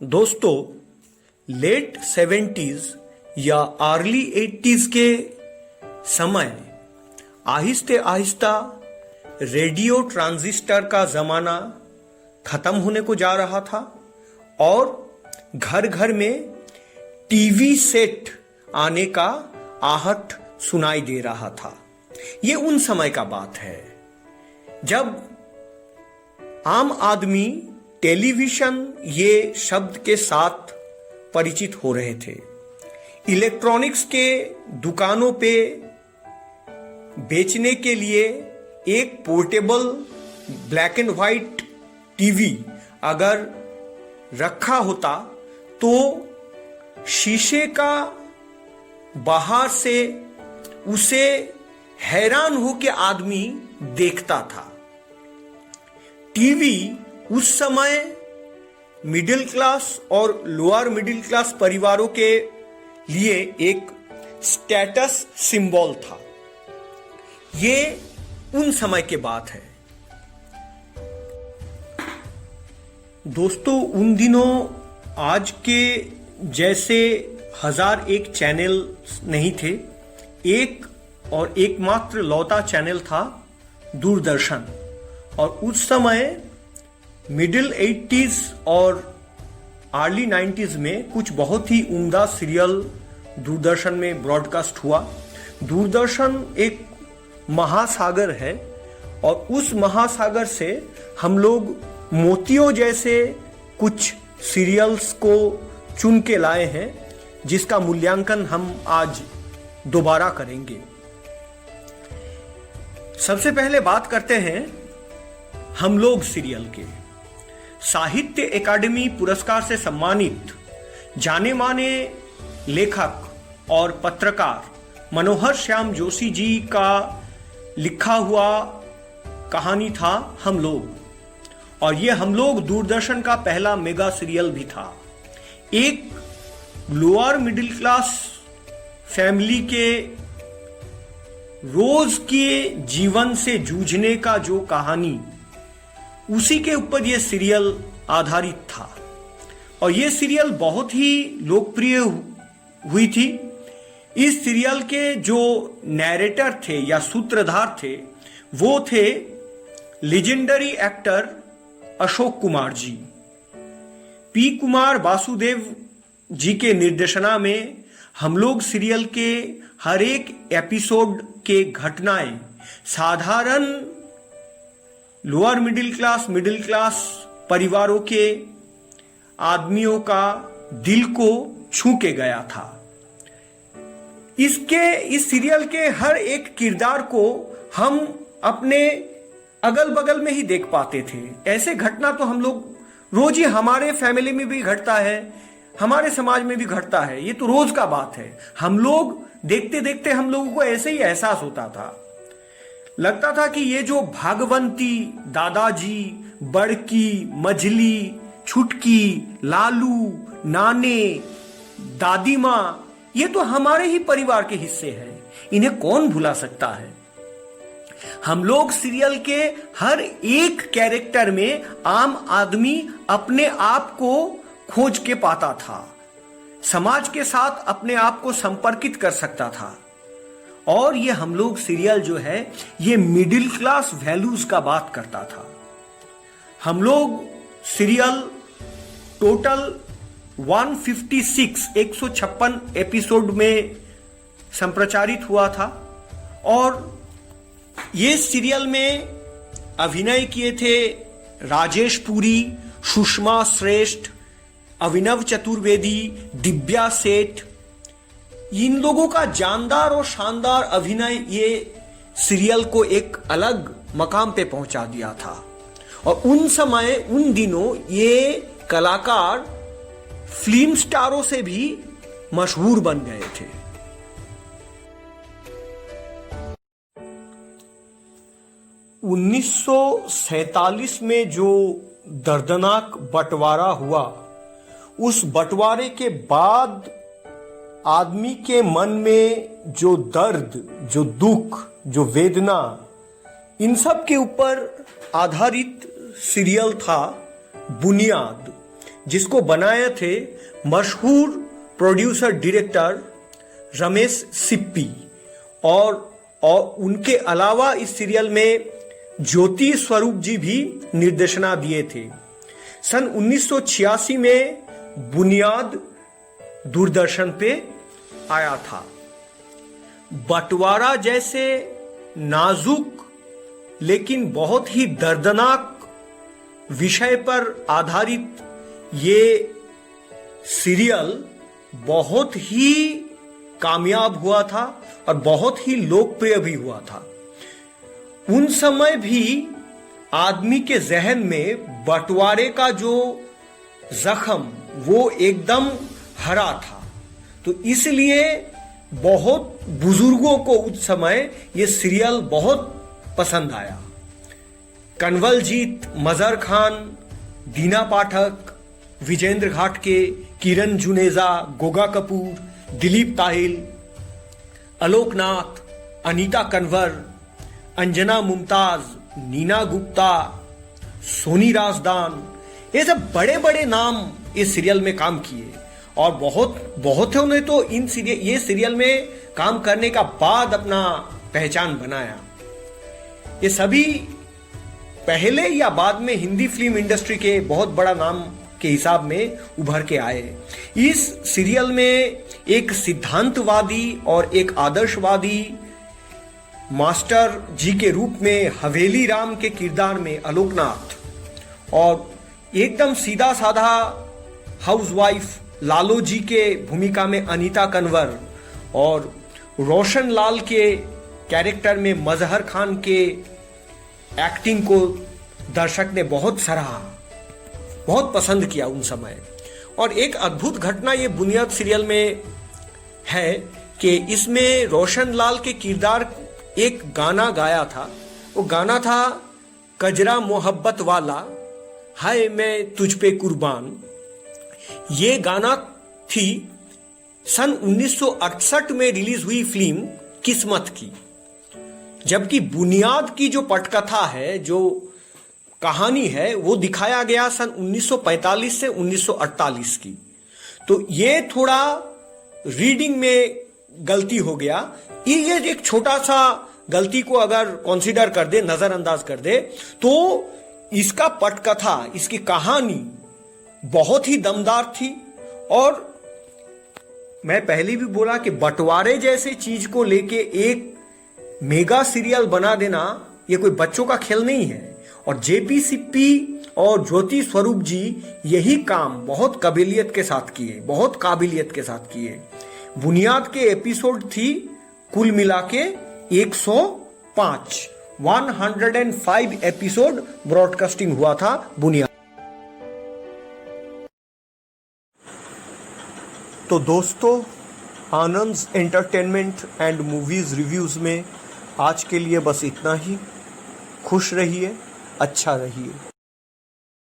दोस्तों, late 70s या early 80s के समय आहिस्ते आहिस्ता रेडियो ट्रांजिस्टर का जमाना खत्म होने को जा रहा था और घर घर में टीवी सेट आने का आहट सुनाई दे रहा था। ये उन समय का बात है जब आम आदमी टेलीविजन ये शब्द के साथ परिचित हो रहे थे। इलेक्ट्रॉनिक्स के दुकानों पे बेचने के लिए एक portable black and white TV अगर रखा होता तो शीशे का बाहर से उसे हैरान होकर आदमी देखता था। टीवी उस समय मिडिल क्लास और लोअर मिडिल क्लास परिवारों के लिए एक स्टेटस सिंबल था। ये उन समय की बात है। दोस्तों, उन दिनों आज के जैसे 1001 चैनल नहीं थे। एक और एकमात्र लौता चैनल था दूरदर्शन। और उस समय मिडिल 80s और अर्ली 90s में कुछ बहुत ही उम्दा सीरियल दूरदर्शन में ब्रॉडकास्ट हुआ। दूरदर्शन एक महासागर है और उस महासागर से हम लोग मोतियों जैसे कुछ सीरियल्स को चुन के लाए हैं, जिसका मूल्यांकन हम आज दोबारा करेंगे। सबसे पहले बात करते हैं हम लोग सीरियल के। साहित्य अकादमी पुरस्कार से सम्मानित जाने माने लेखक और पत्रकार मनोहर श्याम जोशी जी का लिखा हुआ कहानी था हम लोग। और यह हम लोग दूरदर्शन का पहला मेगा सीरियल भी था। एक लोअर मिडिल क्लास फैमिली के रोज के जीवन से जूझने का जो कहानी, उसी के ऊपर यह सीरियल आधारित था। और यह सीरियल बहुत ही लोकप्रिय हुई थी। इस सीरियल के जो नैरेटर थे या सूत्रधार थे वो थे legendary actor Ashok Kumar ji. P Kumar Vasudev ji के निर्देशना में हम लोग सीरियल के हर एक एपिसोड के घटनाएं साधारण लोअर मिडिल क्लास परिवारों के आदमियों का दिल को छू के गया था। इस सीरियल के हर एक किरदार को हम अपने अगल बगल में ही देख पाते थे। ऐसे घटना तो हम लोग रोज ही, हमारे फैमिली में भी घटता है, हमारे समाज में भी घटता है। ये तो रोज का बात है। हम लोग देखते देखते हम लोगों को ऐसे ही एहसास होता था। लगता था कि ये जो भागवंती, दादाजी, बड़की, मझली, छुटकी, लालू, नाने, दादी माँ, ये तो हमारे ही परिवार के हिस्से हैं। इन्हें कौन भुला सकता है। हम लोग सीरियल के हर एक कैरेक्टर में आम आदमी अपने आप को खोज के पाता था, समाज के साथ अपने आप को संपर्कित कर सकता था। और ये हम लोग सीरियल जो है ये मिडिल क्लास वैल्यूज का बात करता था। हम लोग सीरियल टोटल 156 एपिसोड में संप्रचारित हुआ था। और ये सीरियल में अभिनय किए थे राजेश पुरी, सुषमा श्रेष्ठ, अभिनव चतुर्वेदी, दिव्या सेठ। इन लोगों का जानदार और शानदार अभिनय ये सीरियल को एक अलग मकाम पे पहुंचा दिया था। और उन समय, उन दिनों ये कलाकार फिल्म स्टारों से भी मशहूर बन गए थे। उन्नीस में जो दर्दनाक बंटवारा हुआ, उस बंटवारे के बाद आदमी के मन में जो दर्द, जो दुख, जो वेदना, इन सब के ऊपर आधारित सीरियल था बुनियाद, जिसको बनाए थे मशहूर प्रोड्यूसर डायरेक्टर रमेश सिप्पी, और उनके अलावा इस सीरियल में ज्योति स्वरूप जी भी निर्देशना दिए थे। सन 1986 में बुनियाद दूरदर्शन पे आया था। बंटवारा जैसे नाजुक लेकिन बहुत ही दर्दनाक विषय पर आधारित ये सीरियल बहुत ही कामयाब हुआ था और बहुत ही लोकप्रिय भी हुआ था। उन समय भी आदमी के जहन में बंटवारे का जो जख्म वो एकदम हरा था, तो इसलिए बहुत बुजुर्गों को उस समय ये सीरियल बहुत पसंद आया। कंवलजीत, मजहर खान, दीना पाठक, विजेंद्र घाटके, किरण जुनेजा, गोगा कपूर, दिलीप ताहिल, आलोकनाथ, अनीता कंवर, अंजना मुमताज, नीना गुप्ता, सोनी राजदान, ये सब बड़े बड़े नाम इस सीरियल में काम किए और बहुतों ने तो ये सीरियल में काम करने का बाद अपना पहचान बनाया। ये सभी पहले या बाद में हिंदी फिल्म इंडस्ट्री के बहुत बड़ा नाम के हिसाब में उभर के आए। इस सीरियल में एक सिद्धांतवादी और एक आदर्शवादी मास्टर जी के रूप में हवेली राम के किरदार में आलोकनाथ, और एकदम सीधा साधा हाउसवाइफ लालो जी के भूमिका में अनीता कंवर, और रोशन लाल के कैरेक्टर में मजहर खान के एक्टिंग को दर्शक ने बहुत सराहा, बहुत पसंद किया उन समय। और एक अद्भुत घटना ये बुनियाद सीरियल में है कि इसमें रोशन लाल के किरदार एक गाना गाया था। वो गाना था कजरा मोहब्बत वाला, हाय मैं तुझ पे कुर्बान। ये गाना थी सन 1968 में रिलीज हुई फिल्म किस्मत की, जबकि बुनियाद की जो पटकथा है, जो कहानी है, वो दिखाया गया सन 1945 से 1948 की। तो ये थोड़ा रीडिंग में गलती हो गया। ये एक छोटा सा गलती को अगर कंसीडर कर दे, नजरअंदाज कर दे, तो इसका पटकथा, इसकी कहानी बहुत ही दमदार थी। और मैं पहले भी बोला कि बंटवारे जैसे चीज को लेके एक मेगा सीरियल बना देना ये कोई बच्चों का खेल नहीं है। और जेपी सिप्पी और ज्योति स्वरूप जी यही काम बहुत काबिलियत के साथ किए। बुनियाद के एपिसोड थी कुल मिला के 105 एपिसोड ब्रॉडकास्टिंग हुआ था बुनियाद। तो दोस्तों, आनंद एंटरटेनमेंट एंड मूवीज रिव्यूज में आज के लिए बस इतना ही। खुश रहिए, अच्छा रहिए।